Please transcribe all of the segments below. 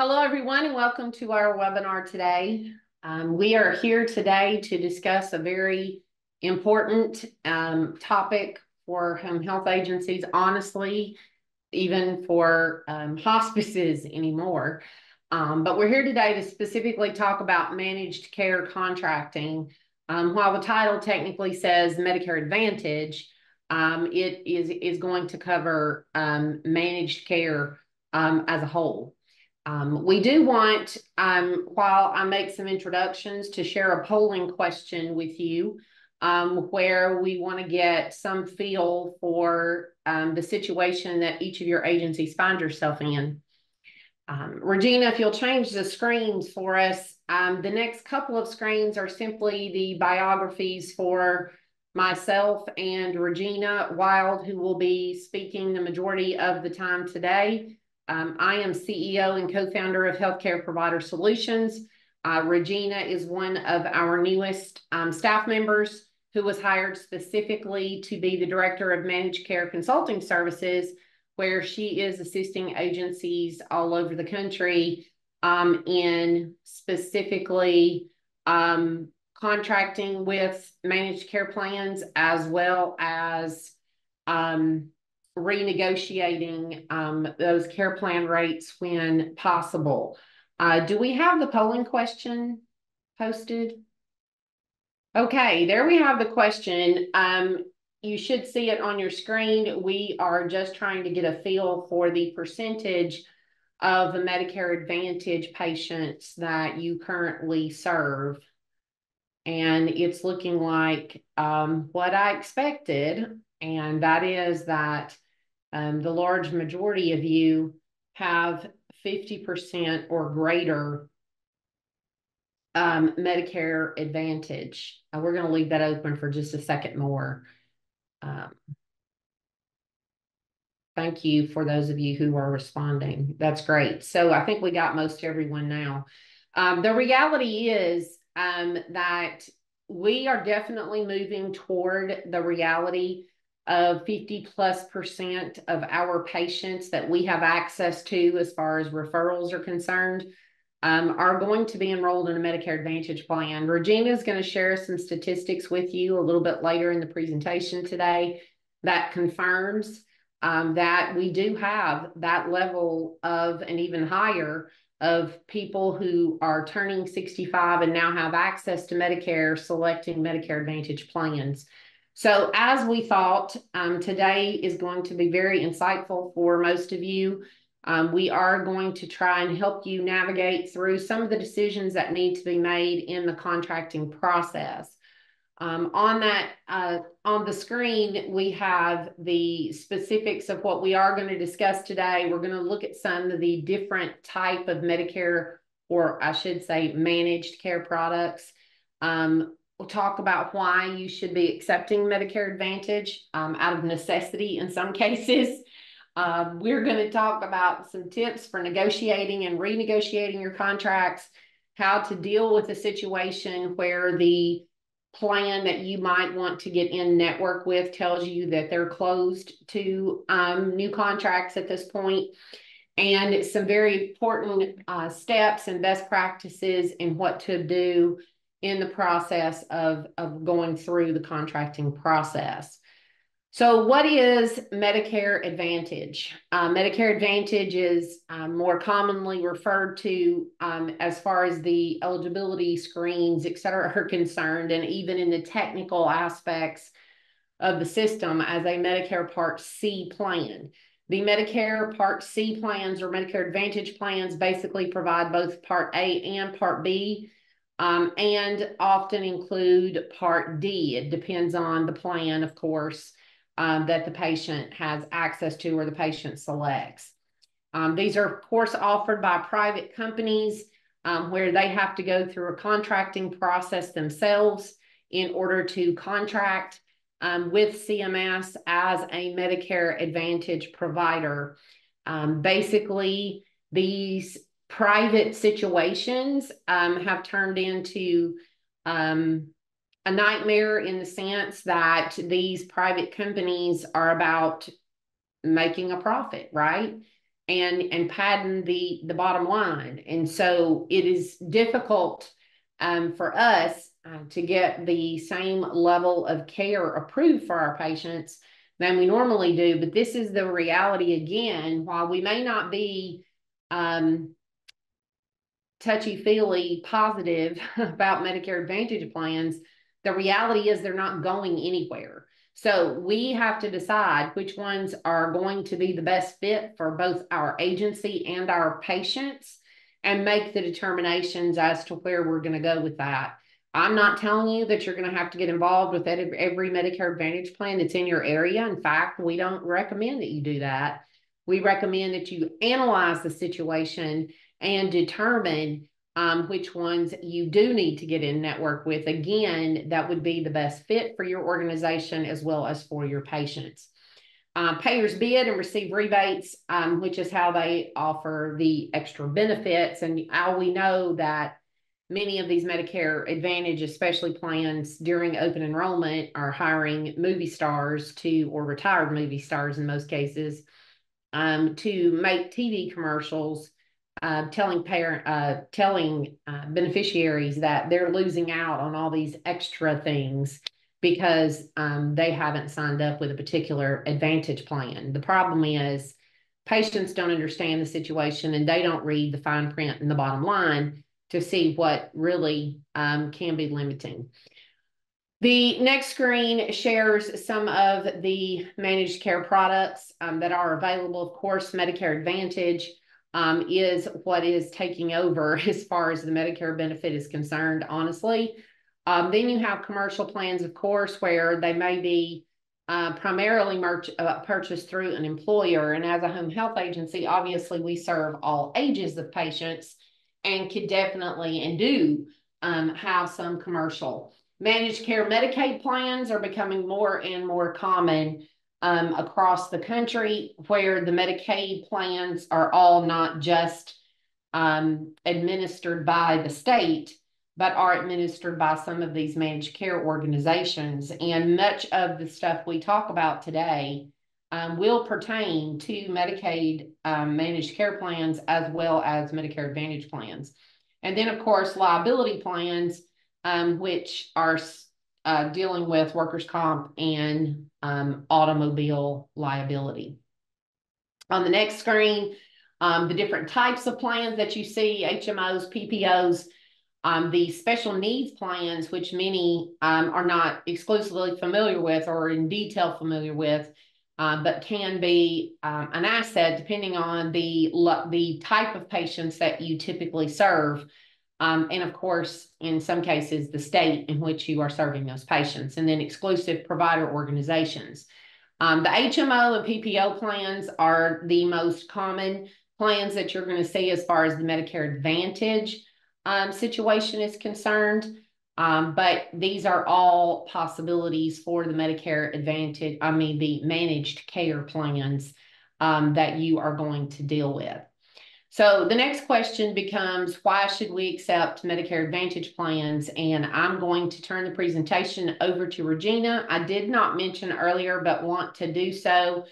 Hello, everyone, and welcome to our webinar today. We are here today to discuss a very important topic for home health agencies, honestly, even for hospices anymore. But we're here today to specifically talk about managed care contracting. While the title technically says Medicare Advantage, it is going to cover managed care as a whole. We do want, while I make some introductions, to share a polling question with you where we want to get some feel for the situation that each of your agencies find yourself in. Regina, if you'll change the screens for us, the next couple of screens are simply the biographies for myself and Regina Wild, who will be speaking the majority of the time today. I am CEO and co-founder of Healthcare Provider Solutions. Regina is one of our newest staff members who was hired specifically to be the Director of Managed Care Consulting Services, where she is assisting agencies all over the country in specifically contracting with managed care plans, as well as renegotiating those care plan rates when possible. Do we have the polling question posted? Okay, there we have the question. You should see it on your screen. We are just trying to get a feel for the percentage of the Medicare Advantage patients that you currently serve. And it's looking like what I expected, and that is that the large majority of you have 50% or greater Medicare Advantage. We're going to leave that open for just a second more. Thank you for those of you who are responding. That's great. So I think we got most everyone now. The reality is that we are definitely moving toward the reality of 50+% of our patients that we have access to as far as referrals are concerned are going to be enrolled in a Medicare Advantage plan. Regina is going to share some statistics with you a little bit later in the presentation today that confirms that we do have that level of, and even higher, of people who are turning 65 and now have access to Medicare selecting Medicare Advantage plans. So as we thought, today is going to be very insightful for most of you. We are going to try and help you navigate through some of the decisions that need to be made in the contracting process. On the screen, we have the specifics of what we are going to discuss today. We're going to look at some of the different type of Medicare, or I should say managed care products. We'll talk about why you should be accepting Medicare Advantage out of necessity in some cases. We're going to talk about some tips for negotiating and renegotiating your contracts, how to deal with a situation where the plan that you might want to get in network with tells you that they're closed to new contracts at this point, and some very important steps and best practices in what to do in the process of going through the contracting process. So what is Medicare Advantage? Medicare Advantage is more commonly referred to as far as the eligibility screens, et cetera, are concerned, and even in the technical aspects of the system, as a Medicare Part C plan. The Medicare Part C plans, or Medicare Advantage plans, basically provide both Part A and Part B, and often include Part D. It depends on the plan, of course, that the patient has access to or the patient selects. These are, of course, offered by private companies where they have to go through a contracting process themselves in order to contract with CMS as a Medicare Advantage provider. Basically, these private situations have turned into a nightmare in the sense that these private companies are about making a profit, right? and padding the bottom line. And so it is difficult for us to get the same level of care approved for our patients than we normally do. But this is the reality again. While we may not be touchy-feely positive about Medicare Advantage plans, the reality is they're not going anywhere. So we have to decide which ones are going to be the best fit for both our agency and our patients and make the determinations as to where we're going to go with that. I'm not telling you that you're going to have to get involved with every Medicare Advantage plan that's in your area. In fact, we don't recommend that you do that. We recommend that you analyze the situation and determine which ones you do need to get in network with. Again, that would be the best fit for your organization as well as for your patients. Payers bid and receive rebates, which is how they offer the extra benefits. And we know that many of these Medicare Advantage, especially plans during open enrollment, are hiring movie stars or retired movie stars in most cases, to make TV commercials, telling beneficiaries that they're losing out on all these extra things because they haven't signed up with a particular Advantage plan. The problem is patients don't understand the situation and they don't read the fine print in the bottom line to see what really can be limiting. The next screen shares some of the managed care products that are available. Of course, Medicare Advantage is what is taking over as far as the Medicare benefit is concerned, honestly. Then you have commercial plans, of course, where they may be primarily purchased through an employer. And as a home health agency, obviously we serve all ages of patients and could definitely and do have some commercial. Managed care Medicaid plans are becoming more and more common across the country, where the Medicaid plans are all not just administered by the state, but are administered by some of these managed care organizations. And much of the stuff we talk about today will pertain to Medicaid managed care plans as well as Medicare Advantage plans. And then, of course, liability plans, which are dealing with workers' comp and automobile liability. On the next screen, the different types of plans that you see: HMOs, PPOs, the special needs plans, which many are not exclusively familiar with or in detail familiar with, but can be an asset depending on the type of patients that you typically serve. And of course, in some cases, the state in which you are serving those patients, and then exclusive provider organizations. The HMO and PPO plans are the most common plans that you're going to see as far as the Medicare Advantage situation is concerned. But these are all possibilities for the Medicare Advantage, the managed care plans that you are going to deal with. So the next question becomes, why should we accept Medicare Advantage plans? And I'm going to turn the presentation over to Regina. I did not mention earlier, but want to do so.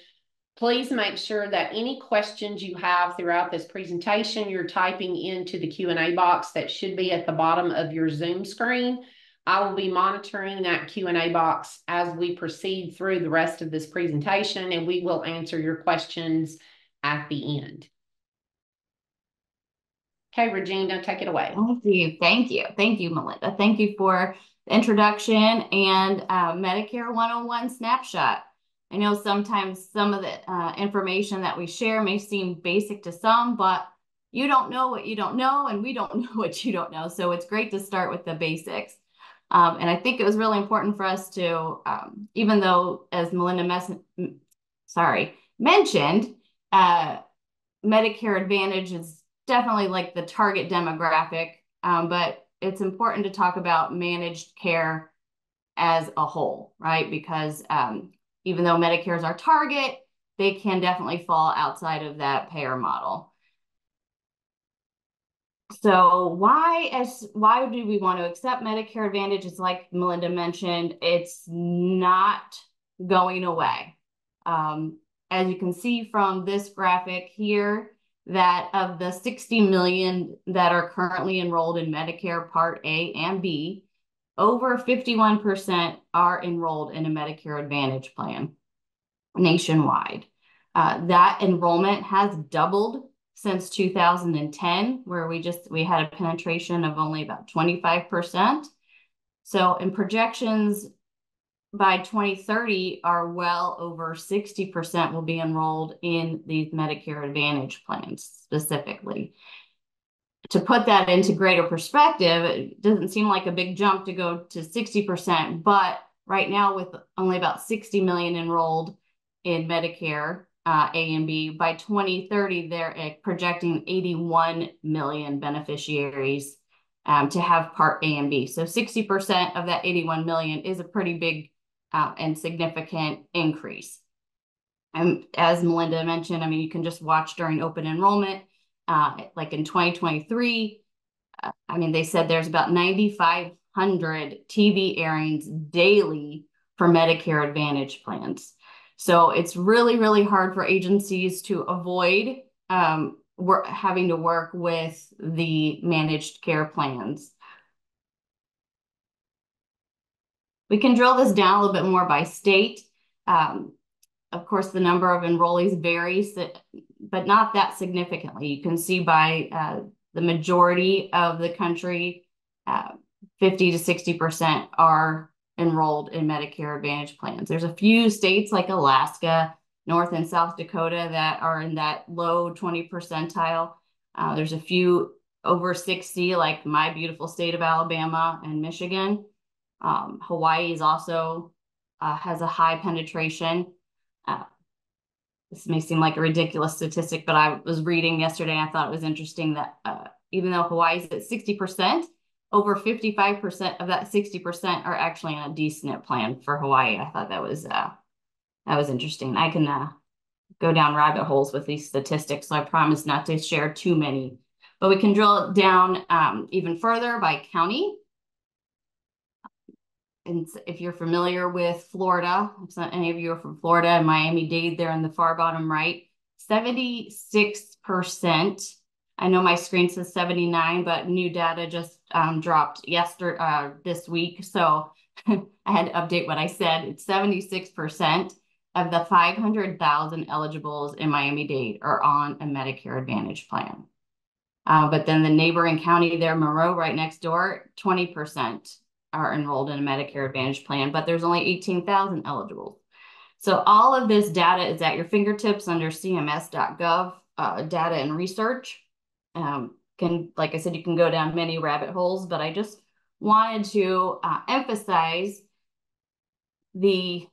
Please make sure that any questions you have throughout this presentation, you're typing into the Q&A box that should be at the bottom of your Zoom screen. I will be monitoring that Q&A box as we proceed through the rest of this presentation, and we will answer your questions at the end. Okay, Regina, take it away. Thank you. Thank you, Melinda. Thank you for the introduction and Medicare 101 snapshot. I know sometimes some of the information that we share may seem basic to some, but you don't know what you don't know, and we don't know what you don't know. So it's great to start with the basics. And I think it was really important for us to, even though, as Melinda mentioned, Medicare Advantage is definitely like the target demographic, but it's important to talk about managed care as a whole, right? Because even though Medicare is our target, they can definitely fall outside of that payer model. So why do we want to accept Medicare Advantage? It's like Melinda mentioned, it's not going away. as you can see from this graphic here, that of the 60 million that are currently enrolled in Medicare Part A and B, over 51% are enrolled in a Medicare Advantage plan nationwide. That enrollment has doubled since 2010, where we had a penetration of only about 25%. So in projections by 2030 are well over 60% will be enrolled in these Medicare Advantage plans specifically. To put that into greater perspective, it doesn't seem like a big jump to go to 60%, but right now with only about 60 million enrolled in Medicare A and B, by 2030, they're projecting 81 million beneficiaries to have Part A and B. So 60% of that 81 million is a pretty big and significant increase. And as Melinda mentioned, I mean, you can just watch during open enrollment, like in 2023, I mean, they said there's about 9,500 TV airings daily for Medicare Advantage plans. So it's really, really hard for agencies to avoid having to work with the managed care plans. We can drill this down a little bit more by state. Of course, the number of enrollees varies, but not that significantly. You can see by the majority of the country, 50 to 60% are enrolled in Medicare Advantage plans. There's a few states like Alaska, North and South Dakota that are in that low 20 percentile. There's a few over 60, like my beautiful state of Alabama and Michigan. Hawaii is also has a high penetration. This may seem like a ridiculous statistic, but I was reading yesterday and I thought it was interesting that even though Hawaii is at 60%, over 55% of that 60% are actually in a D-SNP plan for Hawaii. I thought that was interesting. I can go down rabbit holes with these statistics, so I promise not to share too many. But we can drill it down even further by county. And if you're familiar with Florida, if not any of you are from Florida and Miami-Dade, there in the far bottom right, 76%. I know my screen says 79, but new data just dropped this week. So I had to update what I said. It's 76% of the 500,000 eligibles in Miami-Dade are on a Medicare Advantage plan. But then the neighboring county there, Monroe, right next door, 20% are enrolled in a Medicare Advantage plan, but there's only 18,000 eligible. So all of this data is at your fingertips under cms.gov, data and research. Like I said, you can go down many rabbit holes, but I just wanted to emphasize the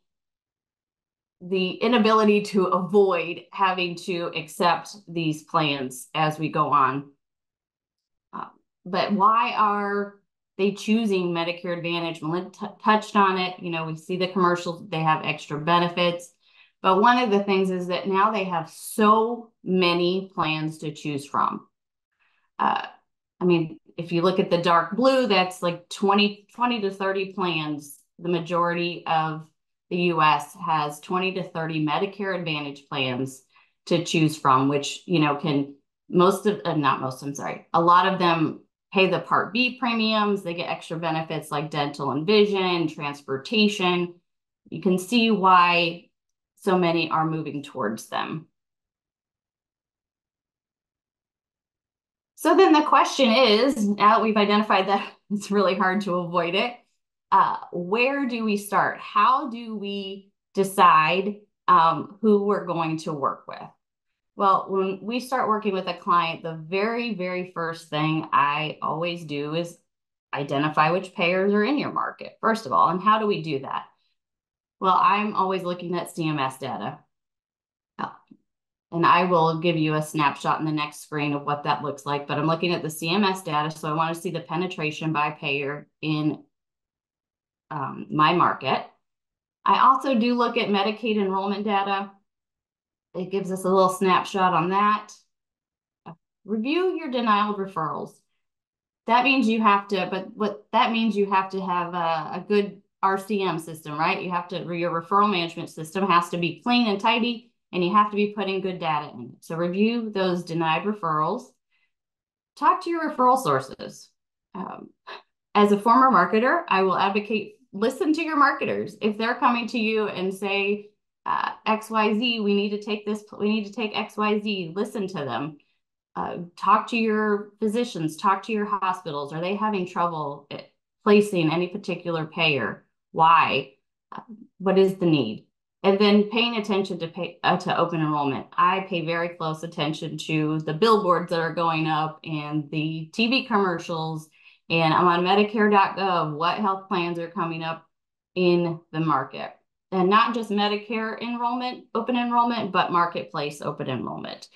inability to avoid having to accept these plans as we go on. But why are they choosing Medicare Advantage? Melinda touched on it. You know, we see the commercials, they have extra benefits. But one of the things is that now they have so many plans to choose from. I mean, if you look at the dark blue, that's like 20 to 30 plans. The majority of the US has 20 to 30 Medicare Advantage plans to choose from, which, you know, can a lot of them pay the Part B premiums. They get extra benefits like dental and vision, transportation. You can see why so many are moving towards them. So then the question is, now that we've identified that it's really hard to avoid it, where do we start? How do we decide who we're going to work with? Well, when we start working with a client, the very, very first thing I always do is identify which payers are in your market, first of all. And how do we do that? Well, I'm always looking at CMS data. And I will give you a snapshot in the next screen of what that looks like. But I'm looking at the CMS data, so I want to see the penetration by payer in my market. I also do look at Medicaid enrollment data. It gives us a little snapshot on that. Review your denial of referrals. That means you have to, but what that means you have to have a good RCM system, right? You have to, your referral management system has to be clean and tidy. and you have to be putting good data in it. So review those denied referrals. Talk to your referral sources. As a former marketer, I will advocate, listen to your marketers. If they're coming to you and say, XYZ, we need to take this, we need to take XYZ, listen to them. Talk to your physicians, talk to your hospitals. Are they having trouble placing any particular payer? Why? What is the need? And then paying attention to open enrollment. I pay very close attention to the billboards that are going up and the TV commercials, and I'm on Medicare.gov, what health plans are coming up in the market. And not just Medicare enrollment, open enrollment, but marketplace open enrollment.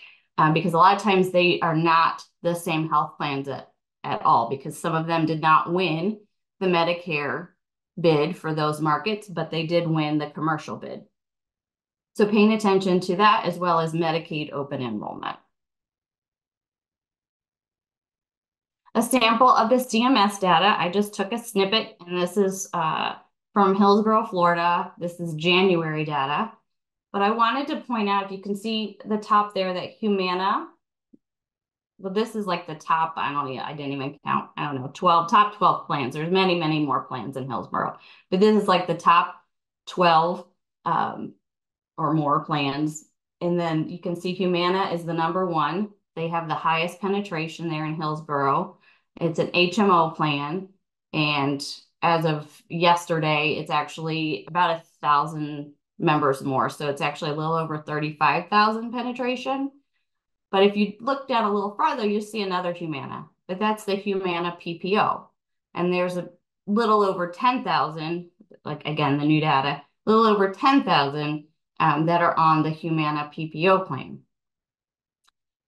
Because a lot of times they are not the same health plans at all, because some of them did not win the Medicare bid for those markets, but they did win the commercial bid. So paying attention to that, as well as Medicaid open enrollment. A sample of the CMS data, I just took a snippet, and this is from Hillsborough, Florida. This is January data. But I wanted to point out, if you can see the top there, that Humana, well, this is like the top, I didn't even count, I don't know, top 12 plans. There's many, many more plans in Hillsborough. But this is like the top 12 or more plans. And then you can see Humana is the number one. They have the highest penetration there in Hillsborough. It's an HMO plan. And as of yesterday, it's actually about 1,000 members more. So it's actually a little over 35,000 penetration. But if you look down a little farther, you see another Humana, but that's the Humana PPO. And there's a little over 10,000, like again, the new data, a little over 10,000 that are on the Humana PPO plan.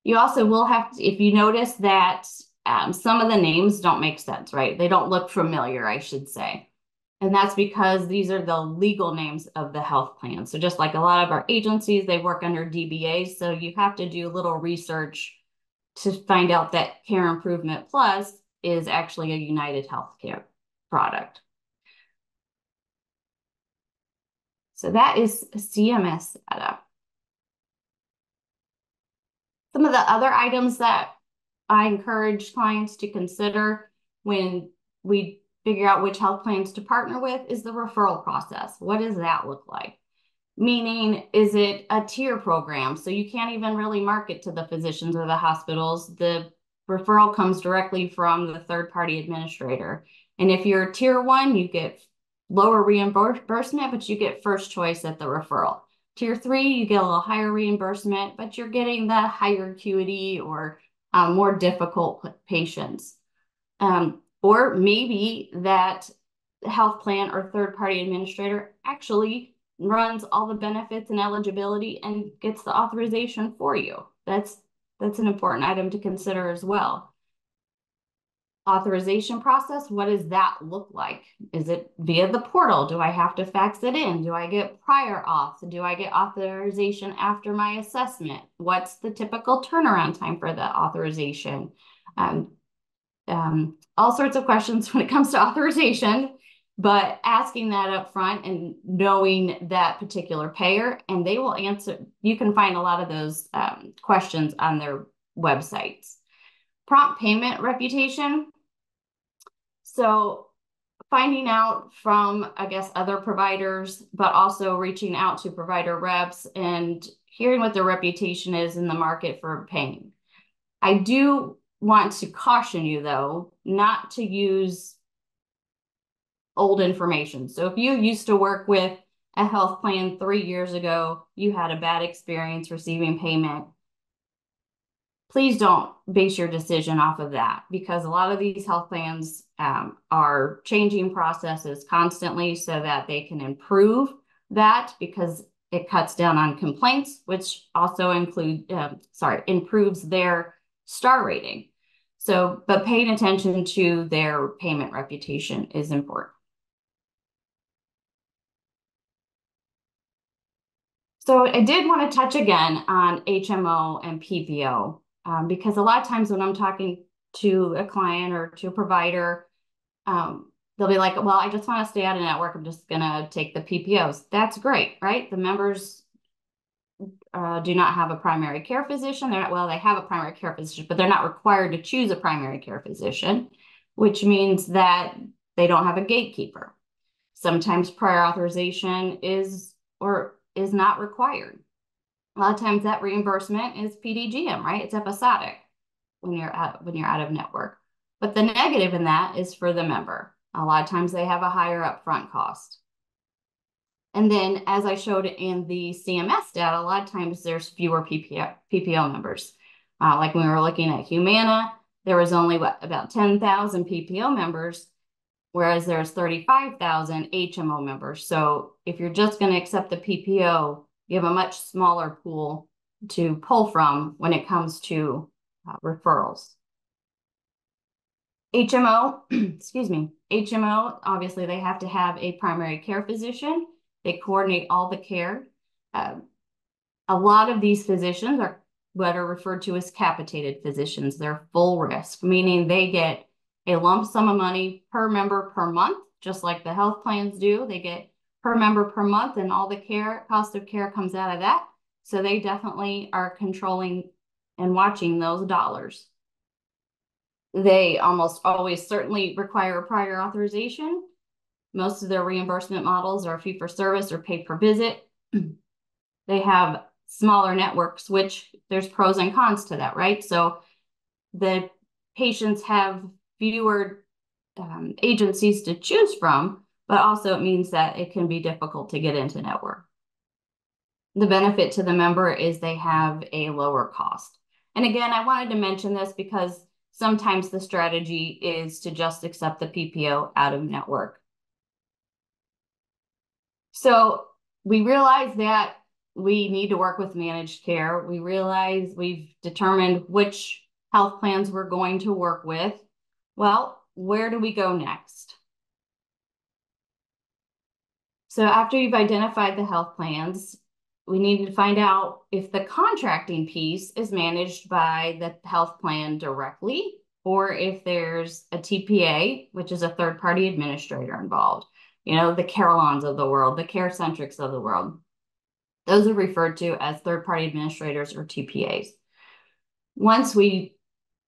You also will have to, if you notice that some of the names don't make sense, right? They don't look familiar, I should say. And that's because these are the legal names of the health plan. So just like a lot of our agencies, they work under DBAs. So you have to do a little research to find out that Care Improvement Plus is actually a United Healthcare product. So that is CMS data. Some of the other items that I encourage clients to consider when we figure out which health plans to partner with is the referral process. What does that look like? Meaning, is it a tier program? So you can't even really market to the physicians or the hospitals. The referral comes directly from the third-party administrator. And if you're tier 1, you get lower reimbursement, but you get first choice at the referral. Tier 3, you get a little higher reimbursement, but you're getting the higher acuity or more difficult patients. Or maybe that health plan or third-party administrator actually runs all the benefits and eligibility and gets the authorization for you. That's an important item to consider as well. Authorization process, what does that look like? Is it via the portal? Do I have to fax it in? Do I get prior auth? Do I get authorization after my assessment? What's the typical turnaround time for the authorization? All sorts of questions when it comes to authorization, but asking that up front and knowing that particular payer, and they will answer. You can find a lot of those questions on their websites. Prompt payment reputation. So finding out from, I guess, other providers, but also reaching out to provider reps and hearing what their reputation is in the market for paying. I do want to caution you, though, not to use old information. So if you used to work with a health plan 3 years ago, you had a bad experience receiving payment, please don't base your decision off of that, because a lot of these health plans are changing processes constantly so that they can improve that, because it cuts down on complaints, which also improves their star rating. So, but paying attention to their payment reputation is important. So I did want to touch again on HMO and PPO, because a lot of times when I'm talking to a client or to a provider, they'll be like, well, I just want to stay out of network. I'm just going to take the PPOs. That's great, right? The members do not have a primary care physician. They have a primary care physician, but they're not required to choose a primary care physician, which means that they don't have a gatekeeper. Sometimes prior authorization is not required. A lot of times that reimbursement is PDGM, right? It's episodic when you're out of network. But the negative in that is for the member. A lot of times they have a higher upfront cost. And then, as I showed in the CMS data, a lot of times there's fewer PPO members. Like when we were looking at Humana, there was only about 10,000 PPO members, whereas there's 35,000 HMO members. So if you're just going to accept the PPO, you have a much smaller pool to pull from when it comes to referrals. HMO, excuse me, HMO, obviously they have to have a primary care physician. They coordinate all the care. A lot of these physicians are what are referred to as capitated physicians. They're full risk, meaning they get a lump sum of money per member per month, just like the health plans do. They get per member per month, and all the cost of care comes out of that. So they definitely are controlling and watching those dollars. They almost always certainly require a prior authorization. Most of their reimbursement models are fee for service or pay per visit. They have smaller networks, which there's pros and cons to that, right? So the patients have fewer agencies to choose from, but also it means that it can be difficult to get into network. The benefit to the member is they have a lower cost. And again, I wanted to mention this because sometimes the strategy is to just accept the PPO out of network. So we realize that we need to work with managed care. We realize we've determined which health plans we're going to work with. Well, where do we go next? So after you've identified the health plans, we need to find out if the contracting piece is managed by the health plan directly, or if there's a TPA, which is a third-party administrator involved. You know, the Carelons of the world, the CareCentrics of the world. Those are referred to as third-party administrators or TPAs. Once we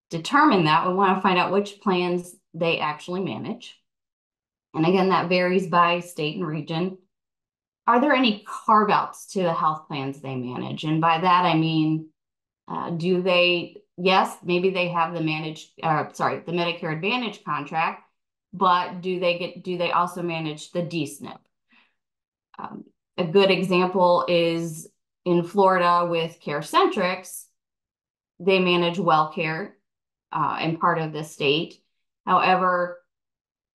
determine that, we want to find out which plans they actually manage. And again, that varies by state and region. Are there any carve-outs to the health plans they manage? And by that, I mean, yes, maybe they have the Medicare Advantage contract, but do they also manage the DSNP? A good example is in Florida with CareCentrics, they manage WellCare in part of the state. However,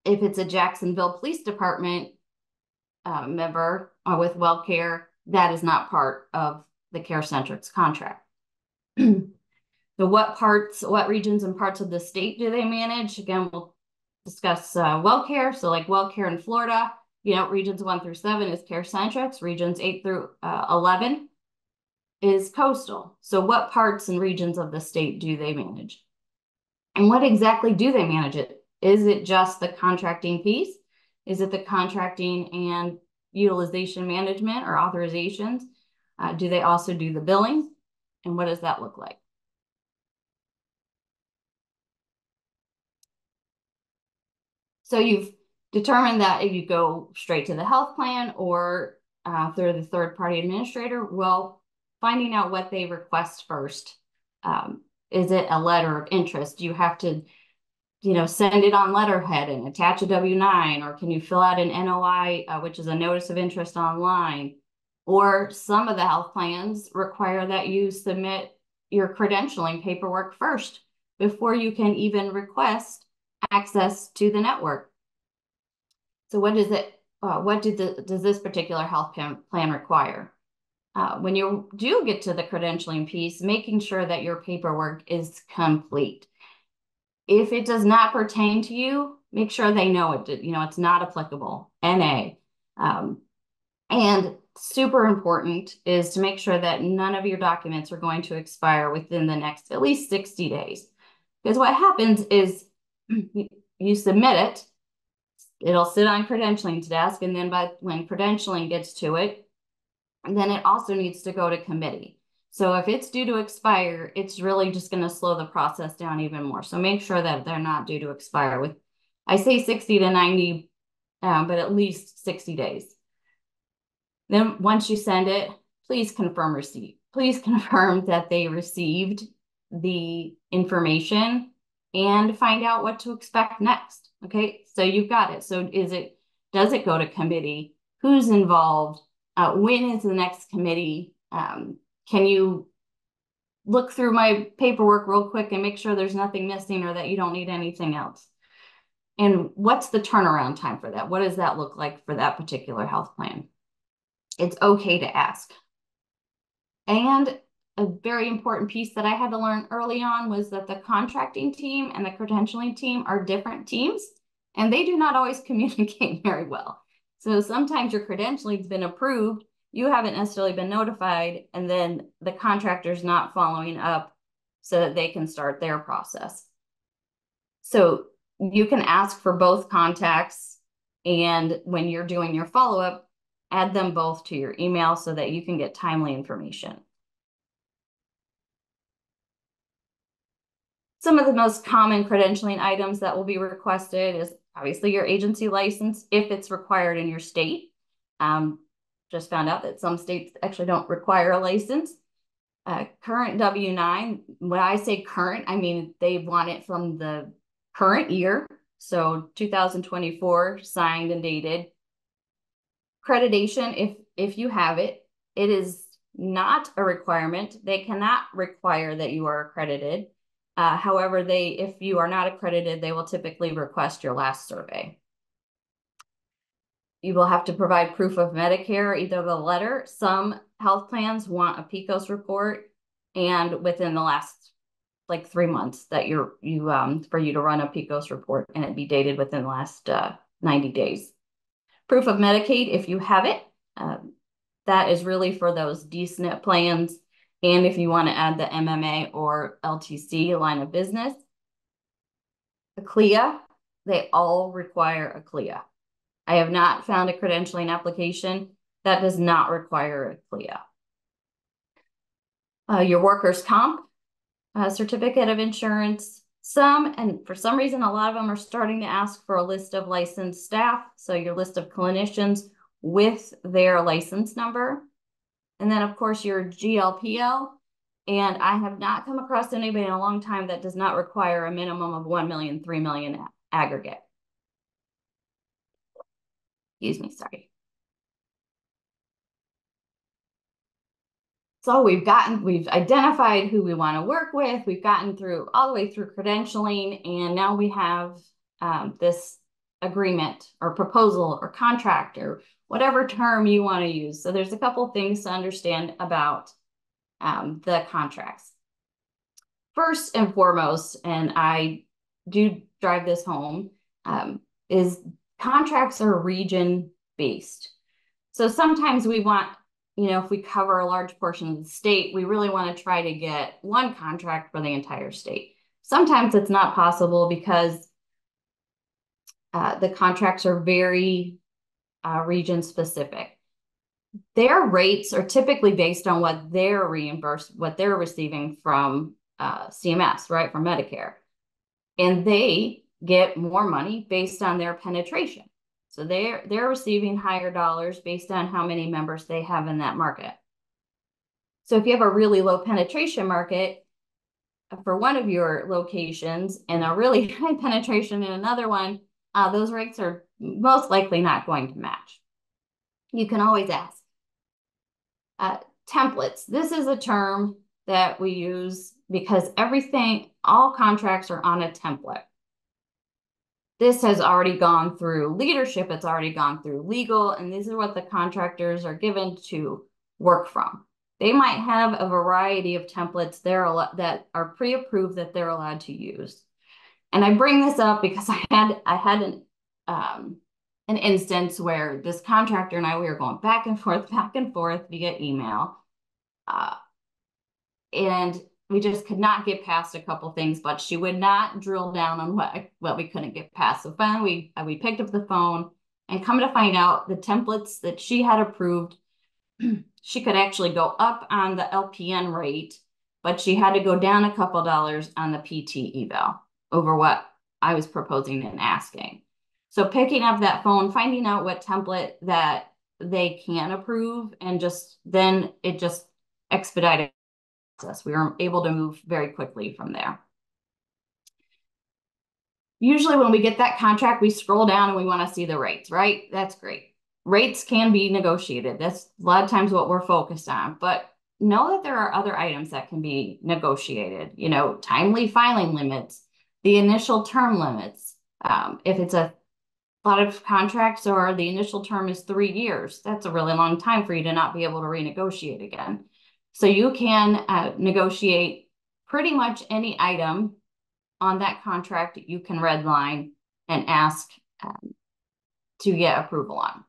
if it's a Jacksonville Police Department member with WellCare, that is not part of the CareCentrics contract. So what regions and parts of the state do they manage? Again, we'll discuss WellCare. So like WellCare in Florida, regions 1 through 7 is CareCentrics. Regions 8 through 11 is coastal. So what parts and regions of the state do they manage? And what exactly do they manage it? Is it just the contracting piece? Is it the contracting and utilization management or authorizations? Do they also do the billing? And what does that look like? So you've determined that if you go straight to the health plan or through the third-party administrator, well, finding out what they request first. Is it a letter of interest? You have to, send it on letterhead and attach a W-9, or can you fill out an NOI, which is a notice of interest online? Or some of the health plans require that you submit your credentialing paperwork first before you can even request access to the network. So what does this particular health plan require? When you do get to the credentialing piece, making sure that your paperwork is complete. If it does not pertain to you, make sure they know it. It's not applicable. NA. And super important is to make sure that none of your documents are going to expire within the next at least 60 days. Because what happens is you submit it, it'll sit on credentialing's desk, and then when credentialing gets to it, And then it also needs to go to committee. So if it's due to expire, it's really just going to slow the process down even more. So make sure that they're not due to expire with, I say 60 to 90, but at least 60 days. Then once you send it, please confirm receipt. Please confirm that they received the information and find out what to expect next. Okay, so you've got it. So does it go to committee? Who's involved? When is the next committee? Can you look through my paperwork real quick and make sure there's nothing missing or that you don't need anything else? And what's the turnaround time for that? What does that look like for that particular health plan? It's okay to ask. And a very important piece that I had to learn early on was that the contracting team and the credentialing team are different teams, and they do not always communicate very well. So sometimes your credentialing's been approved, you haven't necessarily been notified, and then the contractor's not following up so that they can start their process. So you can ask for both contacts, and when you're doing your follow-up, add them both to your email so that you can get timely information. Some of the most common credentialing items that will be requested is obviously your agency license, if it's required in your state. Just found out that some states actually don't require a license. Current W-9, when I say current, I mean they want it from the current year, so 2024, signed and dated. Accreditation, if you have it, it is not a requirement. They cannot require that you are accredited. However, if you are not accredited, they will typically request your last survey. You will have to provide proof of Medicare, either the letter. Some health plans want a PCOS report, and within the last like 3 months that for you to run a PCOS report, and it be dated within the last 90 days. Proof of Medicaid, if you have it, that is really for those D-SNP plans. And if you want to add the MMA or LTC line of business. A CLIA, they all require a CLIA. I have not found a credentialing application that does not require a CLIA. Your workers' comp certificate of insurance. And for some reason, a lot of them are starting to ask for a list of licensed staff. So your list of clinicians with their license number. And then, of course, your GLPL. And I have not come across anybody in a long time that does not require a minimum of 1 million, 3 million aggregate. Excuse me, sorry. So we've identified who we want to work with. We've gotten through all the way through credentialing, and now we have this agreement or proposal or contract or whatever term you want to use. So there's a couple things to understand about the contracts. First and foremost, and I do drive this home, is contracts are region-based. So sometimes we want, if we cover a large portion of the state, we really want to try to get one contract for the entire state. Sometimes it's not possible because the contracts are very region specific. Their rates are typically based on what they're receiving from CMS, right, from Medicare. And they get more money based on their penetration. So they're receiving higher dollars based on how many members they have in that market. So if you have a really low penetration market for one of your locations and a really high penetration in another one, those rates are most likely not going to match. You can always ask. Templates. This is a term that we use because all contracts are on a template. This has already gone through leadership, it's already gone through legal, and these are what the contractors are given to work from. They might have a variety of templates that are pre-approved that they're allowed to use. And I bring this up because I had an instance where this contractor and we were going back and forth via email. And we just could not get past a couple things, but she would not drill down on what we couldn't get past. So finally, we picked up the phone, and come to find out the templates that she had approved she could actually go up on the LPN rate, but she had to go down a couple dollars on the PT eval over what I was proposing and asking. So picking up that phone, finding out what template that they can approve, and then it just expedited us. We were able to move very quickly from there. Usually when we get that contract, we scroll down and we want to see the rates, right? That's great. Rates can be negotiated. That's a lot of times what we're focused on, but know that there are other items that can be negotiated, timely filing limits, the initial term limits. If it's a lot of contracts or the initial term is 3 years, that's a really long time for you to not be able to renegotiate again. So you can negotiate pretty much any item on that contract. You can redline and ask to get approval on.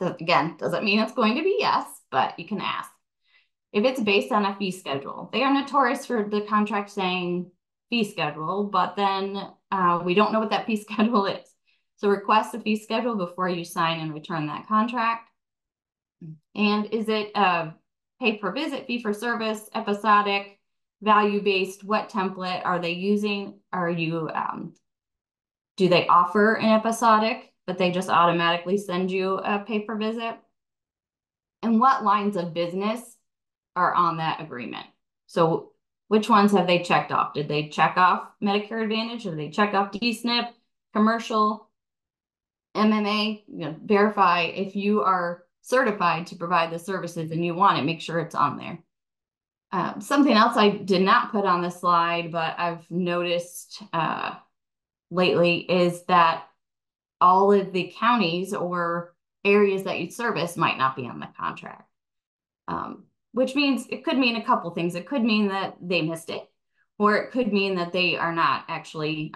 So again, doesn't mean it's going to be yes, but you can ask. If it's based on a fee schedule, they are notorious for the contract saying fee schedule, but then we don't know what that fee schedule is. So request a fee schedule before you sign and return that contract. And is it pay per visit, fee for service, episodic, value-based? What template are they using? Do they offer an episodic, but they just automatically send you a pay per visit? And what lines of business are on that agreement? So which ones have they checked off? Did they check off Medicare Advantage? Did they check off D-SNP, commercial, MMA? Verify if you are certified to provide the services and you want it, make sure it's on there. Something else I did not put on the slide, but I've noticed lately is that all of the counties or areas that you service might not be on the contract, which means it could mean a couple things. It could mean that they missed it, or it could mean that they are not actually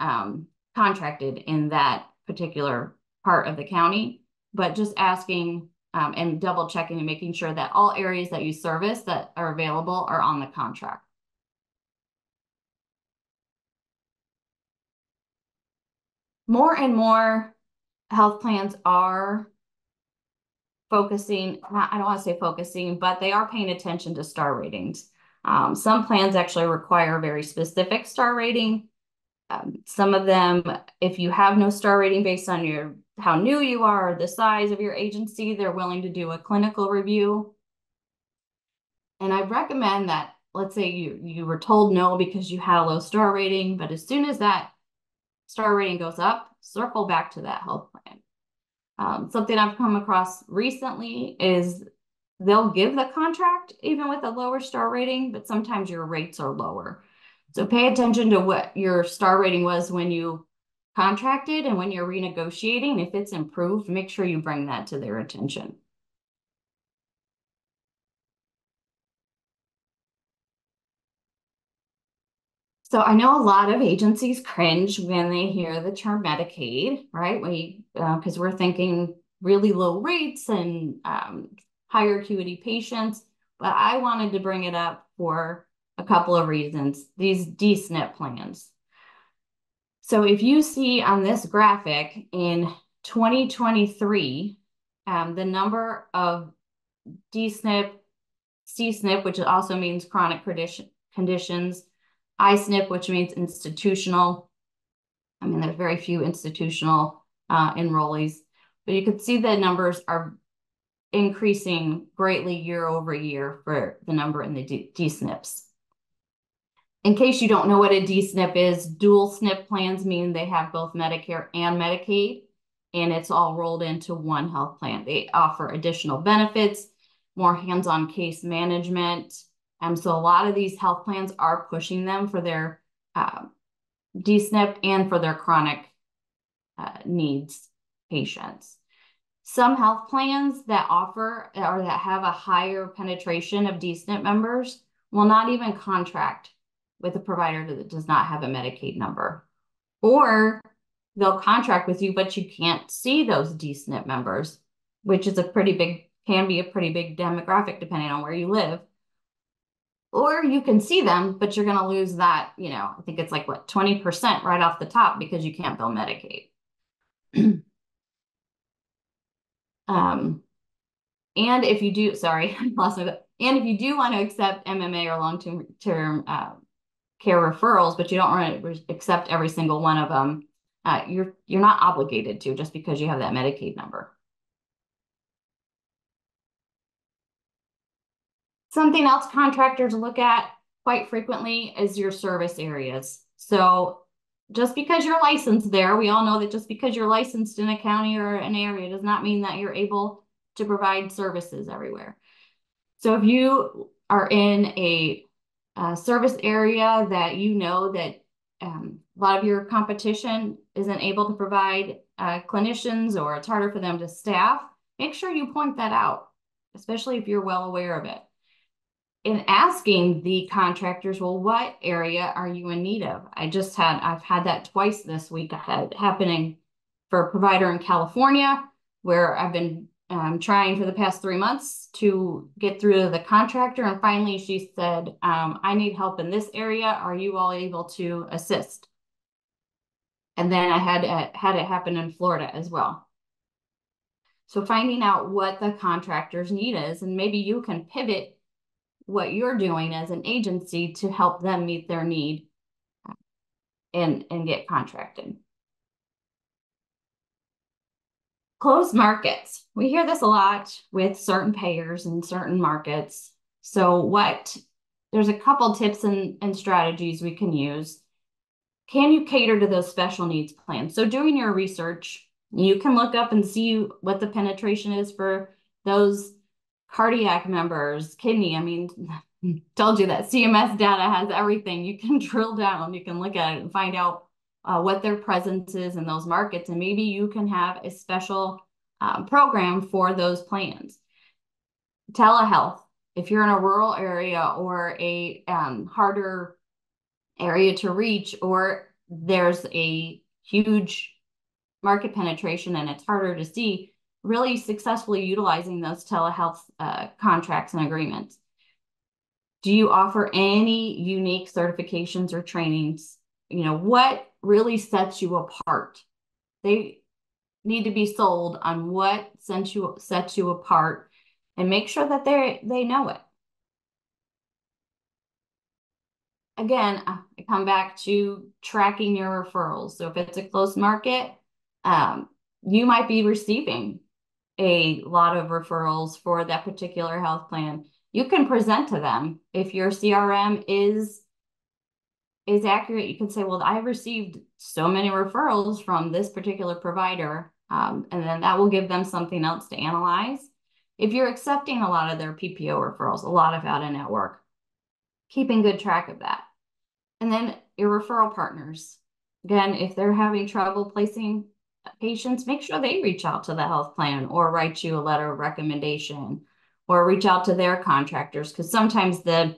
contracted in that particular part of the county, but just asking and double checking and making sure that all areas that you service that are available are on the contract. More and more health plans are focusing, I don't want to say focusing, but they are paying attention to star ratings. Some plans actually require a very specific star rating. Some of them, if you have no star rating based on how new you are, or the size of your agency, they're willing to do a clinical review. And I recommend that, let's say you were told no because you had a low star rating, but as soon as that star rating goes up, circle back to that health plan. Something I've come across recently is they'll give the contract even with a lower star rating, but sometimes your rates are lower. So pay attention to what your star rating was when you contracted, and when you're renegotiating, if it's improved, make sure you bring that to their attention. So I know a lot of agencies cringe when they hear the term Medicaid, right? Because we're thinking really low rates and higher acuity patients, but I wanted to bring it up for a couple of reasons. These D-SNP plans. So if you see on this graphic in 2023, the number of D-SNP, C-SNP, which also means chronic conditions, I-SNP, which means institutional. I mean, there's very few institutional enrollees, but you can see the numbers are increasing greatly year over year for the number in the D-SNPs. In case you don't know what a D-SNP is, dual SNP plans mean they have both Medicare and Medicaid, and it's all rolled into one health plan. They offer additional benefits, more hands-on case management. So a lot of these health plans are pushing them for their D-SNP and for their chronic needs patients. Some health plans that offer or that have a higher penetration of D-SNP members will not even contract with a provider that does not have a Medicaid number. Or they'll contract with you, but you can't see those D-SNP members, which is can be a pretty big demographic depending on where you live. Or you can see them, but you're going to lose that, I think it's like, 20% right off the top because you can't bill Medicaid. And if you do, sorry, I lost my, and if you do want to accept MMA or long-term care referrals, but you don't want to accept every single one of them, you're not obligated to just because you have that Medicaid number. Something else contractors look at quite frequently is your service areas. So just because you're licensed there, we all know that just because you're licensed in a county or an area does not mean that you're able to provide services everywhere. So if you are in a service area that you know that a lot of your competition isn't able to provide clinicians, or it's harder for them to staff, make sure you point that out, especially if you're well aware of it. In asking the contractors, well, what area are you in need of? I've had that twice this week. I had happening for a provider in California, where I've been trying for the past 3 months to get through to the contractor. And finally she said, I need help in this area. Are you all able to assist? And then I had it happen in Florida as well. So finding out what the contractor's need is, and maybe you can pivot what you're doing as an agency to help them meet their need and get contracted. Closed markets. We hear this a lot with certain payers in certain markets. So there's a couple tips and strategies we can use. Can you cater to those special needs plans? So doing your research, you can look up and see what the penetration is for those cardiac members, kidney. I mean, told you that CMS data has everything. You can drill down, you can look at it and find out what their presence is in those markets. And maybe you can have a special program for those plans. Telehealth. If you're in a rural area or a harder area to reach, or there's a huge market penetration and it's harder to see, really successfully utilizing those telehealth contracts and agreements. Do you offer any unique certifications or trainings? You know, what really sets you apart? They need to be sold on what sets you apart, and make sure that they know it. Again, I come back to tracking your referrals. So if it's a closed market, you might be receiving a lot of referrals for that particular health plan. You can present to them. If your CRM is accurate, you can say, well, I received so many referrals from this particular provider, and then that will give them something else to analyze. If you're accepting a lot of their PPO referrals, a lot of out-of-network, keeping good track of that. And then your referral partners. Again, if they're having trouble placing patients, make sure they reach out to the health plan or write you a letter of recommendation, or reach out to their contractors, because sometimes the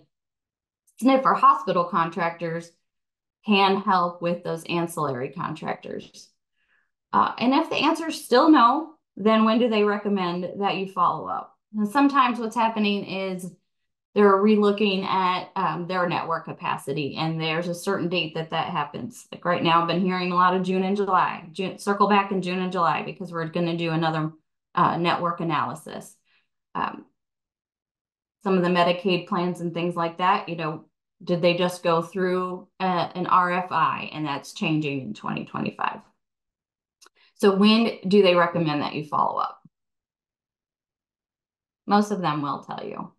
SNF or hospital contractors can help with those ancillary contractors. And if the answer is still no, then when do they recommend that you follow up? And sometimes what's happening is they're relooking at their network capacity, and there's a certain date that happens. Like right now, I've been hearing a lot of June and July. Circle back in June and July, because we're going to do another network analysis. Some of the Medicaid plans and things like that, you know, did they just go through an RFI, and that's changing in 2025? So when do they recommend that you follow up? Most of them will tell you.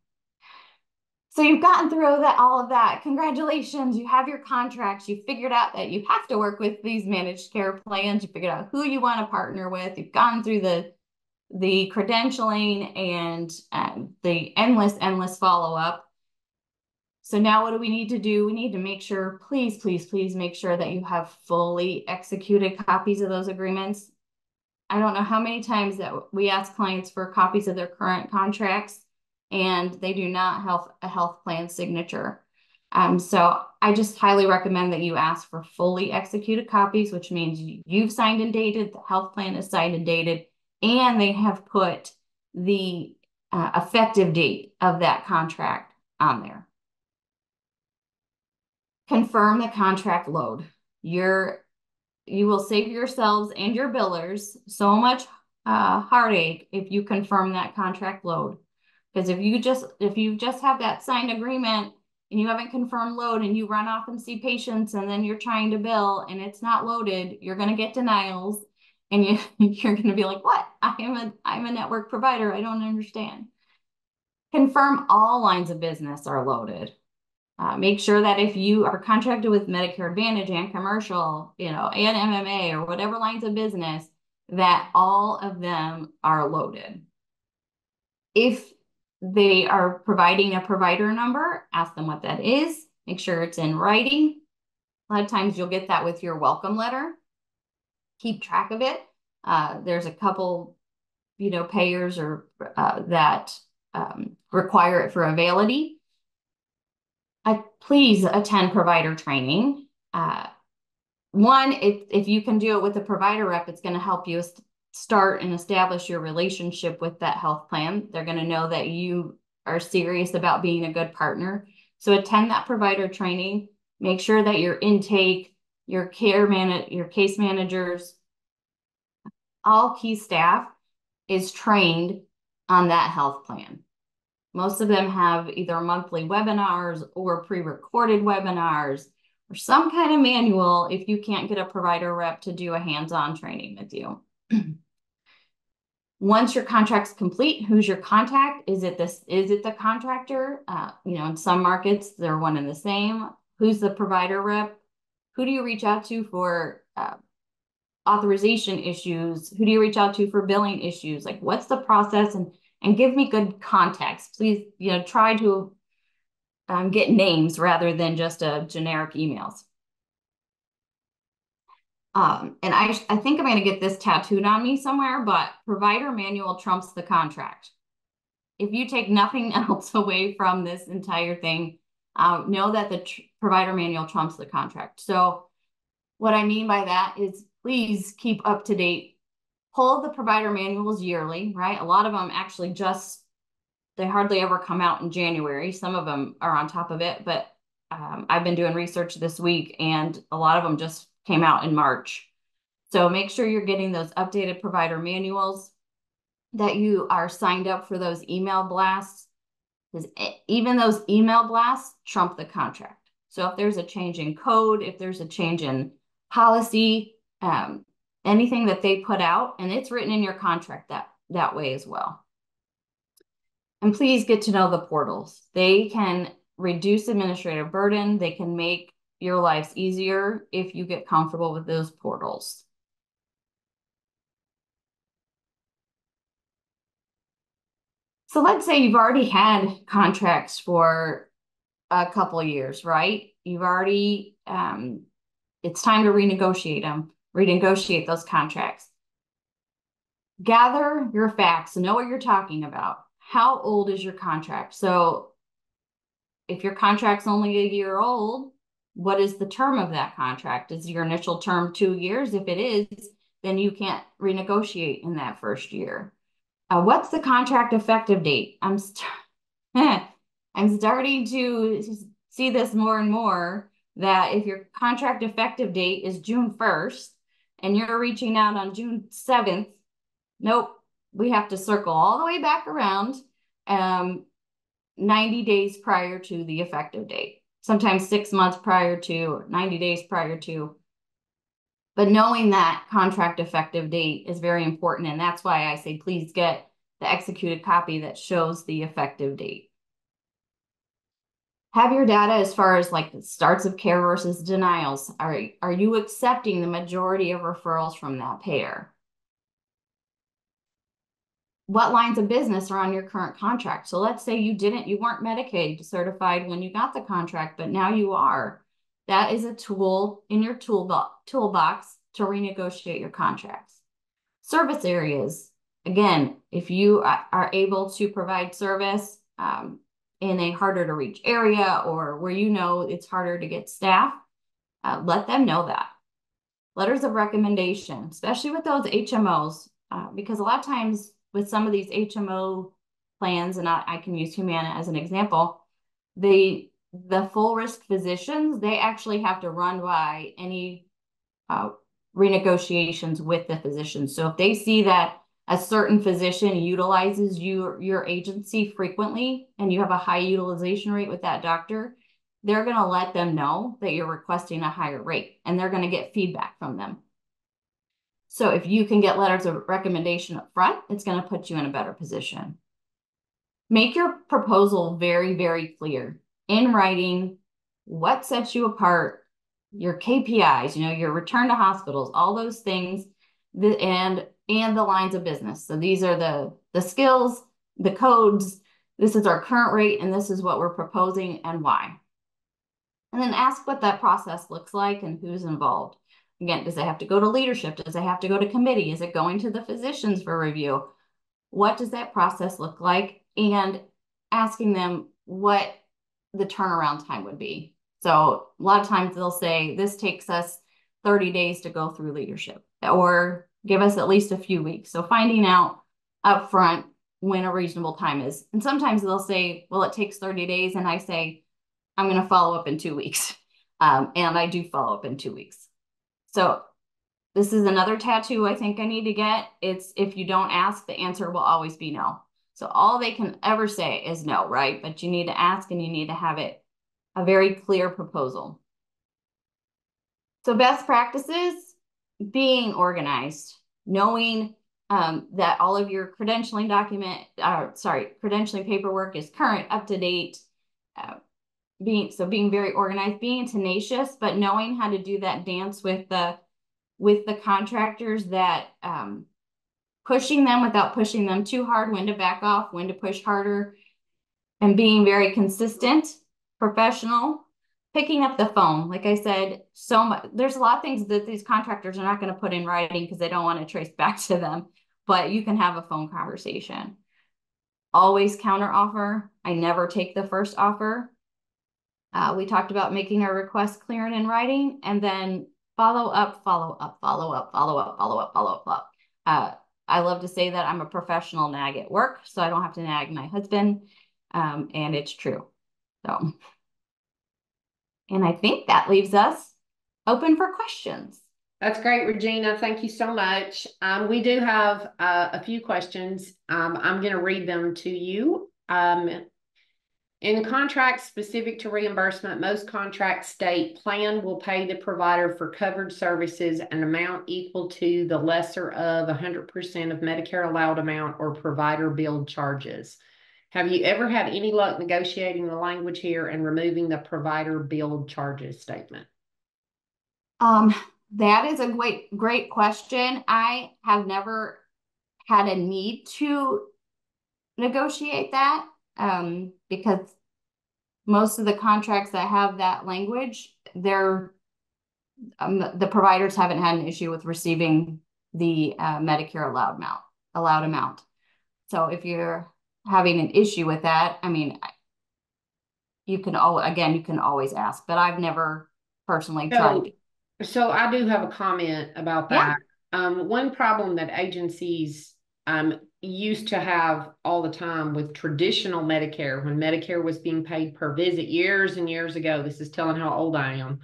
So you've gotten through all of that. Congratulations, you have your contracts. You figured out that you have to work with these managed care plans. You figured out who you want to partner with. You've gone through the credentialing and the endless follow-up. So now what do we need to do? We need to make sure, please make sure that you have fully executed copies of those agreements. I don't know how many times that we ask clients for copies of their current contracts, and they do not have a health plan signature. So I just highly recommend that you ask for fully executed copies, which means you've signed and dated, the health plan is signed and dated, and they have put the effective date of that contract on there. Confirm the contract load. You will save yourselves and your billers so much heartache if you confirm that contract load. Because if you just have that signed agreement and you haven't confirmed load and you run off and see patients and then you're trying to bill and it's not loaded, you're going to get denials and you're going to be like, what? I'm a network provider. I don't understand. Confirm all lines of business are loaded. Make sure that if you are contracted with Medicare Advantage and commercial, and MMA or whatever lines of business, that all of them are loaded. If they are providing a provider number, ask them what that is. Make sure it's in writing. A lot of times you'll get that with your welcome letter. Keep track of it. There's a couple, payers or that require it for availability. Please attend provider training. One, if you can do it with a provider rep, it's going to help you start and establish your relationship with that health plan. They're going to know that you are serious about being a good partner. So attend that provider training. Make sure that your intake, your case managers, all key staff is trained on that health plan. Most of them have either monthly webinars or pre-recorded webinars or some kind of manual if you can't get a provider rep to do a hands-on training with you. Once your contract's complete, who's your contact? Is it the contractor? In some markets, they're one and the same. Who's the provider rep? Who do you reach out to for authorization issues? Who do you reach out to for billing issues? Like, what's the process? And give me good context. Please, try to get names rather than just generic emails. And I think I'm going to get this tattooed on me somewhere, but provider manual trumps the contract. If you take nothing else away from this entire thing, know that the provider manual trumps the contract. So what I mean by that is please keep up to date. Pull the provider manuals yearly, right? A lot of them actually they hardly ever come out in January. Some of them are on top of it, but I've been doing research this week and a lot of them just came out in March. So make sure you're getting those updated provider manuals, that you are signed up for those email blasts, because even those email blasts trump the contract. So if there's a change in code, if there's a change in policy, anything that they put out, and it's written in your contract that way as well. And please get to know the portals. They can reduce administrative burden. They can make your lives easier if you get comfortable with those portals. So let's say you've already had contracts for a couple of years, right? You've already, it's time to renegotiate those contracts. Gather your facts, know what you're talking about. How old is your contract? So if your contract's only a year old, what is the term of that contract? Is your initial term 2 years? If it is, then you can't renegotiate in that first year. What's the contract effective date? I'm starting to see this more and more, that if your contract effective date is June 1st and you're reaching out on June 7th, nope, we have to circle all the way back around 90 days prior to the effective date. Sometimes 6 months prior to, 90 days prior to. But knowing that contract effective date is very important. And that's why I say, please get the executed copy that shows the effective date. Have your data as far as like the starts of care versus denials. Are you accepting the majority of referrals from that payer? What lines of business are on your current contract? So let's say you weren't Medicaid certified when you got the contract, but now you are. That is a tool in your toolbox to renegotiate your contracts. Service areas. Again, if you are able to provide service in a harder to reach area or where it's harder to get staff, let them know that. Letters of recommendation, especially with those HMOs, because a lot of times with some of these HMO plans, and I can use Humana as an example, the full risk physicians, they actually have to run by any renegotiations with the physicians. So if they see that a certain physician utilizes your agency frequently and you have a high utilization rate with that doctor, they're going to let them know that you're requesting a higher rate and they're going to get feedback from them. So if you can get letters of recommendation up front, it's going to put you in a better position. Make your proposal very, very clear in writing what sets you apart, your KPIs, your return to hospitals, all those things, and the lines of business. So these are the skills, the codes, this is our current rate, and this is what we're proposing and why. And then ask what that process looks like and who's involved. Again, does it have to go to leadership? Does it have to go to committee? Is it going to the physicians for review? What does that process look like? And asking them what the turnaround time would be. So a lot of times they'll say, this takes us 30 days to go through leadership, or give us at least a few weeks. So finding out upfront when a reasonable time is. And sometimes they'll say, well, it takes 30 days. And I say, I'm going to follow up in 2 weeks. And I do follow up in 2 weeks. So this is another tattoo I think I need to get. It's if you don't ask, the answer will always be no. So all they can ever say is no, right? But you need to ask and you need to have it a very clear proposal. So best practices, being organized, knowing that all of your credentialing credentialing paperwork is current, up to date, being very organized, being tenacious, but knowing how to do that dance with the contractors, that pushing them without pushing them too hard, when to back off, when to push harder, and being very consistent, professional, picking up the phone. Like I said, there's a lot of things that these contractors are not going to put in writing because they don't want to trace back to them, but you can have a phone conversation. Always counter offer. I never take the first offer. We talked about making our request clear and in writing, and then follow up. I love to say that I'm a professional nag at work, so I don't have to nag my husband, and it's true. So, and I think that leaves us open for questions. That's great, Regina. Thank you so much. We do have a few questions. I'm going to read them to you. In contracts specific to reimbursement, most contracts state plan will pay the provider for covered services an amount equal to the lesser of 100% of Medicare allowed amount or provider billed charges. Have you ever had any luck negotiating the language here and removing the provider billed charges statement? That is a great question. I have never had a need to negotiate that. Because most of the contracts that have that language, the providers haven't had an issue with receiving the Medicare allowed amount. So if you're having an issue with that, I mean, you can always ask, but I've never personally tried. So I do have a comment about that. Yeah. One problem that agencies used to have all the time with traditional Medicare, when Medicare was being paid per visit years and years ago, this is telling how old I am.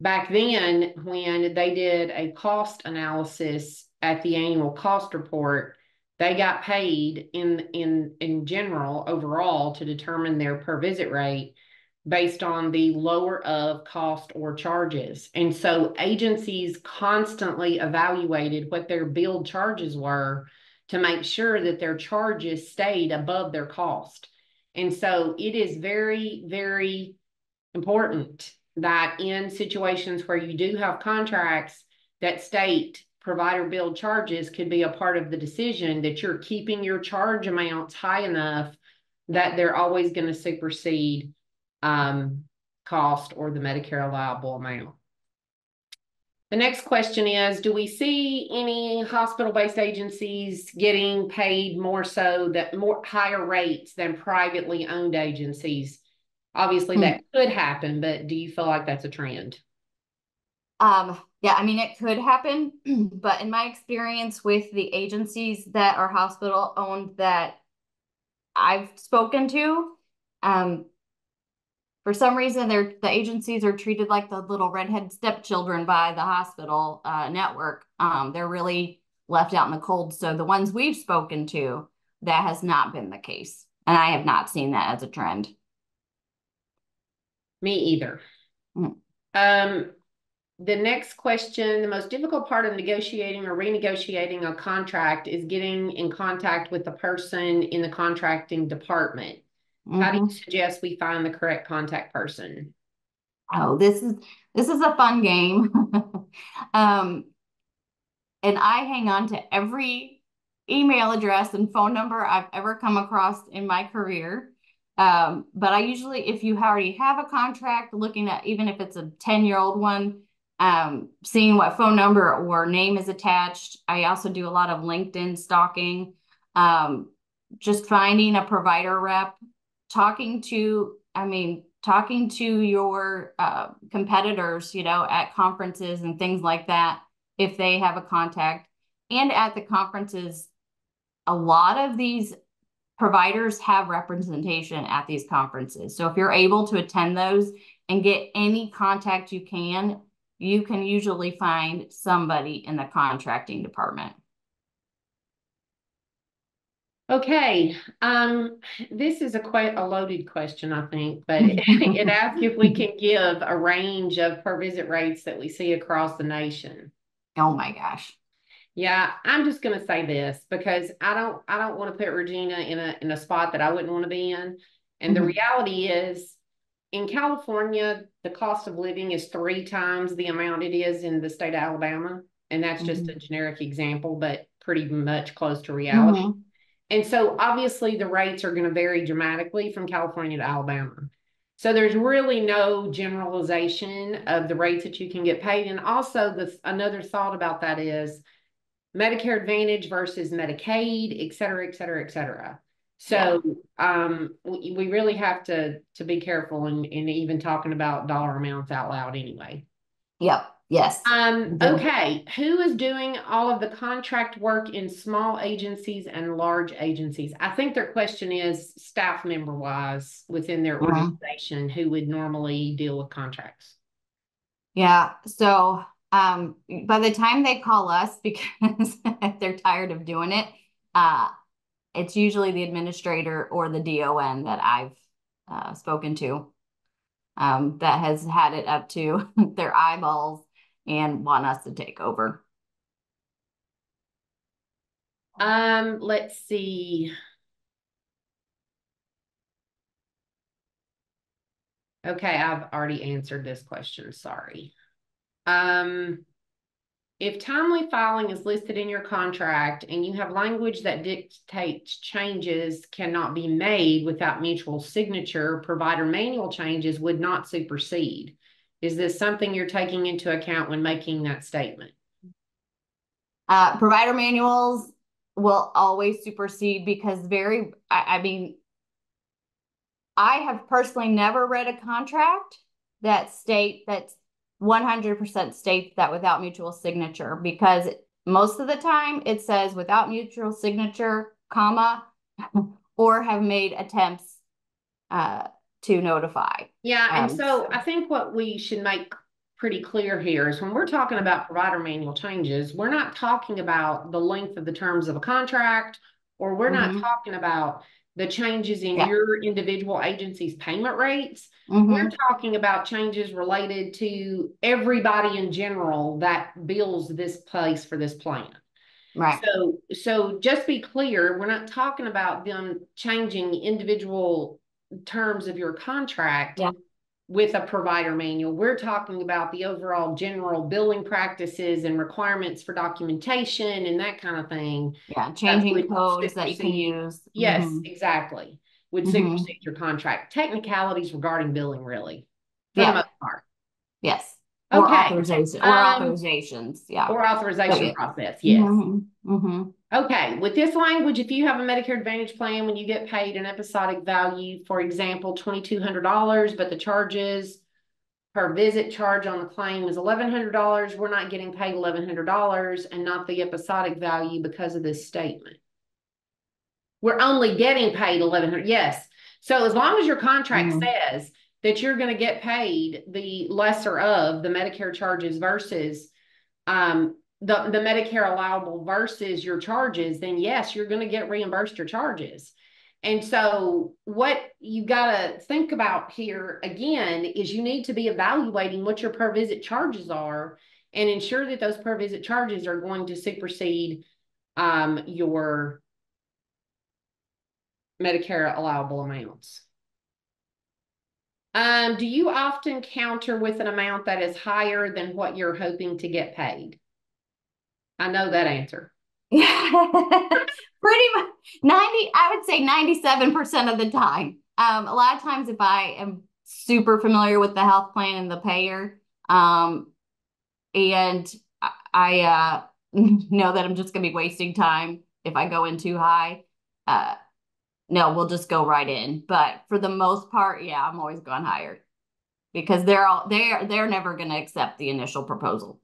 Back then, when they did a cost analysis at the annual cost report, they got paid in general overall to determine their per visit rate based on the lower of cost or charges. And so agencies constantly evaluated what their billed charges were to make sure that their charges stayed above their cost. And so it is very, very important that in situations where you do have contracts that state provider billed charges could be a part of the decision, that you're keeping your charge amounts high enough that they're always going to supersede cost or the Medicare allowable amount. The next question is, do we see any hospital-based agencies getting paid more higher rates than privately owned agencies? Obviously that could happen, but do you feel like that's a trend? Yeah, I mean, it could happen, but in my experience with the agencies that are hospital owned that I've spoken to, for some reason, the agencies are treated like the little redhead stepchildren by the hospital network. They're really left out in the cold. So the ones we've spoken to, that has not been the case. And I have not seen that as a trend. Me either. The next question, the most difficult part of negotiating or renegotiating a contract is getting in contact with the person in the contracting department. How do you suggest we find the correct contact person? Oh, this is a fun game. And I hang on to every email address and phone number I've ever come across in my career. But I usually, if you already have a contract, looking at, even if it's a 10-year-old one, seeing what phone number or name is attached. I also do a lot of LinkedIn stalking, just finding a provider rep, talking to your competitors, at conferences and things like that, if they have a contact. And at the conferences, a lot of these providers have representation at these conferences. So if you're able to attend those and get any contact you can usually find somebody in the contracting department. Okay, this is quite a loaded question, I think, but it asks if we can give a range of per visit rates that we see across the nation. Oh my gosh. Yeah, I'm just going to say this because I don't want to put Regina in a spot that I wouldn't want to be in. And the reality is, in California, the cost of living is 3 times the amount it is in the state of Alabama. And that's just a generic example, but pretty much close to reality. And so obviously the rates are going to vary dramatically from California to Alabama. So there's really no generalization of the rates that you can get paid. And also another thought about that is Medicare Advantage versus Medicaid, et cetera, et cetera, et cetera. So we really have to be careful in even talking about dollar amounts out loud anyway. Yep. Yes. Okay. Who is doing all of the contract work in small agencies and large agencies? I think their question is staff member wise within their organization, who would normally deal with contracts. Yeah. So by the time they call us, because they're tired of doing it, it's usually the administrator or the DON that I've spoken to, that has had it up to their eyeballs and want us to take over. Let's see. Okay, I've already answered this question. Sorry. If timely filing is listed in your contract and you have language that dictates changes cannot be made without mutual signature, provider manual changes would not supersede. Is this something you're taking into account when making that statement? Provider manuals will always supersede because I have personally never read a contract that's 100% states that without mutual signature, because most of the time it says without mutual signature, comma, or have made attempts to notify. Yeah, and so I think what we should make pretty clear here is when we're talking about provider manual changes, we're not talking about the length of the terms of a contract, or we're not talking about the changes in your individual agency's payment rates. We're talking about changes related to everybody in general that bills this place for this plan. Right. So just be clear, we're not talking about them changing individual terms of your contract with a provider manual. We're talking about the overall general billing practices and requirements for documentation and that kind of thing. Yeah, changing codes that you can use. Yes, exactly. Would supersede your contract. Technicalities regarding billing, really, for the most part. Yes. Okay. Or authorizations. Yeah. Or authorization process. Yes. Okay. With this language, if you have a Medicare Advantage plan, when you get paid an episodic value, for example, $2,200, but the charges per visit charge on the claim is $1,100, we're not getting paid $1,100 and not the episodic value because of this statement. We're only getting paid $1,100. Yes. So as long as your contract says that you're going to get paid the lesser of the Medicare charges versus the Medicare allowable versus your charges, then yes, you're going to get reimbursed your charges. And so what you got to think about here again is you need to be evaluating what your per visit charges are and ensure that those per visit charges are going to supersede your Medicare allowable amounts. Do you often counter with an amount that is higher than what you're hoping to get paid? I know that answer. Pretty much 90, I would say 97% of the time. A lot of times if I am super familiar with the health plan and the payer, and I know that I'm just going to be wasting time if I go in too high, no, we'll just go right in. But for the most part, yeah, I'm always going higher because they're never going to accept the initial proposal.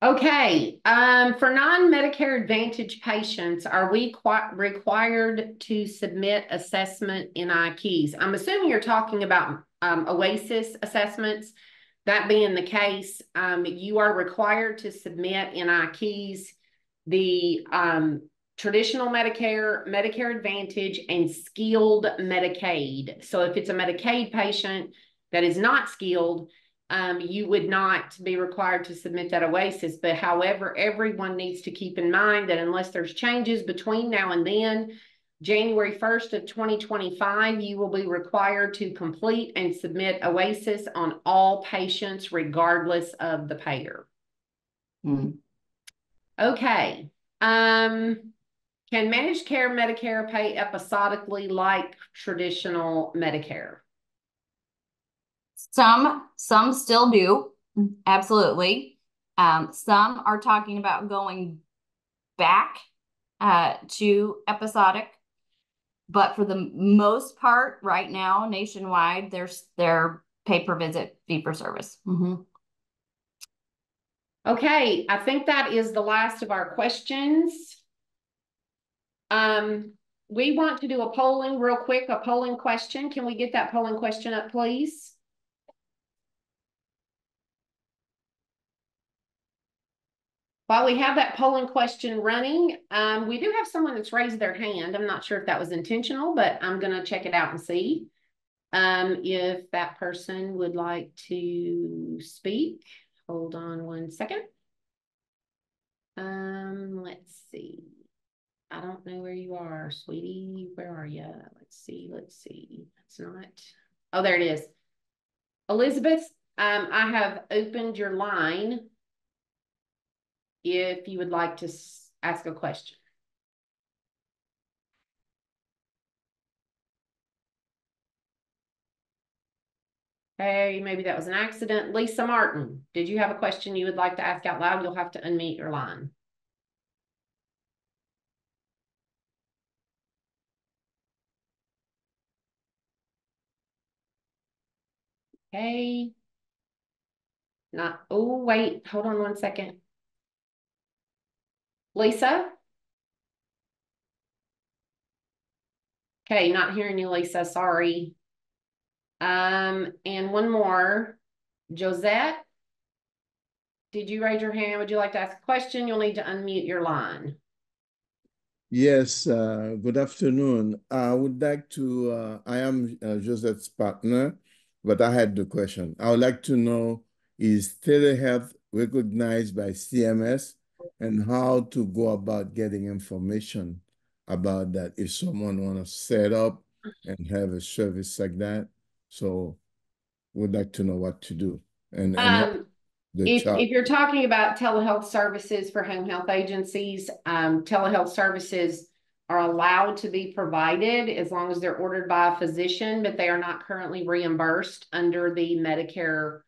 Okay, for non-Medicare Advantage patients, are we required to submit assessment NI keys? I'm assuming you're talking about OASIS assessments. That being the case, you are required to submit NI keys. The traditional Medicare, Medicare Advantage, and skilled Medicaid. So if it's a Medicaid patient that is not skilled, you would not be required to submit that OASIS. But however, everyone needs to keep in mind that unless there's changes between now and then, January 1st of 2025, you will be required to complete and submit OASIS on all patients, regardless of the payer. Okay. Can managed care Medicare pay episodically like traditional Medicare? Some still do, absolutely. Some are talking about going back to episodic, but for the most part, right now, nationwide, they're pay per visit, fee for service. Okay, I think that is the last of our questions. We want to do a polling real quick, a polling question. Can we get that polling question up, please? While we have that polling question running, we do have someone that's raised their hand. I'm not sure if that was intentional, but I'm going to check it out and see if that person would like to speak. Hold on one second. Let's see. I don't know where you are, sweetie. Where are you? Let's see. It's not. Oh, there it is. Elizabeth, I have opened your line if you would like to ask a question. Hey, maybe that was an accident. Lisa Martin, did you have a question you would like to ask out loud? You'll have to unmute your line. Okay. Not, oh, wait, hold on one second. Lisa? Okay, not hearing you, Lisa, sorry. And one more. Josette, did you raise your hand? Would you like to ask a question? You'll need to unmute your line. Yes, good afternoon. I would like to, I am Josette's partner, but I had the question. I would like to know, is telehealth recognized by CMS and how to go about getting information about that if someone want to set up and have a service like that? So would like to know what to do and what If you're talking about telehealth services for home health agencies, telehealth services are allowed to be provided as long as they're ordered by a physician, but they are not currently reimbursed under the Medicare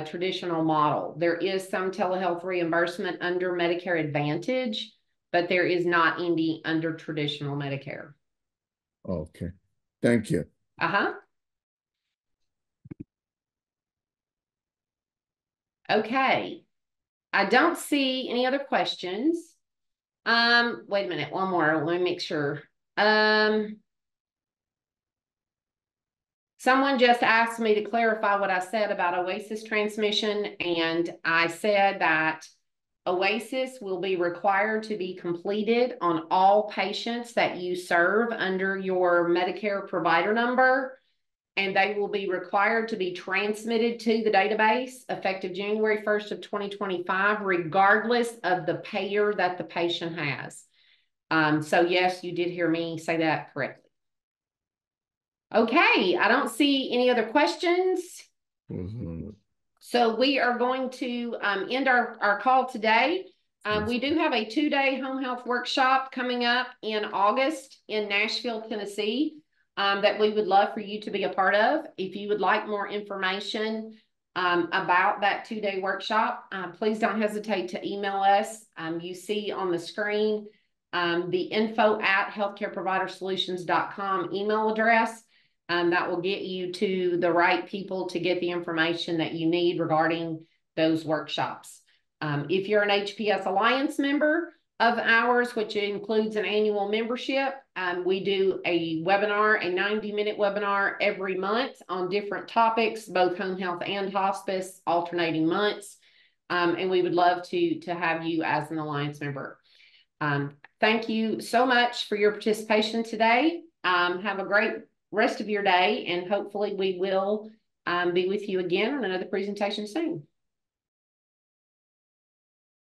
traditional model. There is some telehealth reimbursement under Medicare Advantage, but there is not any under traditional Medicare. Okay, thank you. Okay. I don't see any other questions. Wait a minute, one more. Let me make sure. Someone just asked me to clarify what I said about OASIS transmission, and I said that OASIS will be required to be completed on all patients that you serve under your Medicare provider number, and they will be required to be transmitted to the database effective January 1st of 2025, regardless of the payer that the patient has. So yes, you did hear me say that correctly. Okay, I don't see any other questions. So we are going to end our call today. We do have a 2-day home health workshop coming up in August in Nashville, Tennessee, that we would love for you to be a part of. If you would like more information about that 2-day workshop, please don't hesitate to email us. You see on the screen the info@healthcareprovidersolutions.com email address. That will get you to the right people to get the information that you need regarding those workshops. If you're an HPS Alliance member of ours, which includes an annual membership, we do a webinar, a 90-minute webinar every month on different topics, both home health and hospice, alternating months. And we would love to have you as an Alliance member. Thank you so much for your participation today. Have a great rest of your day, and hopefully we will be with you again on another presentation soon.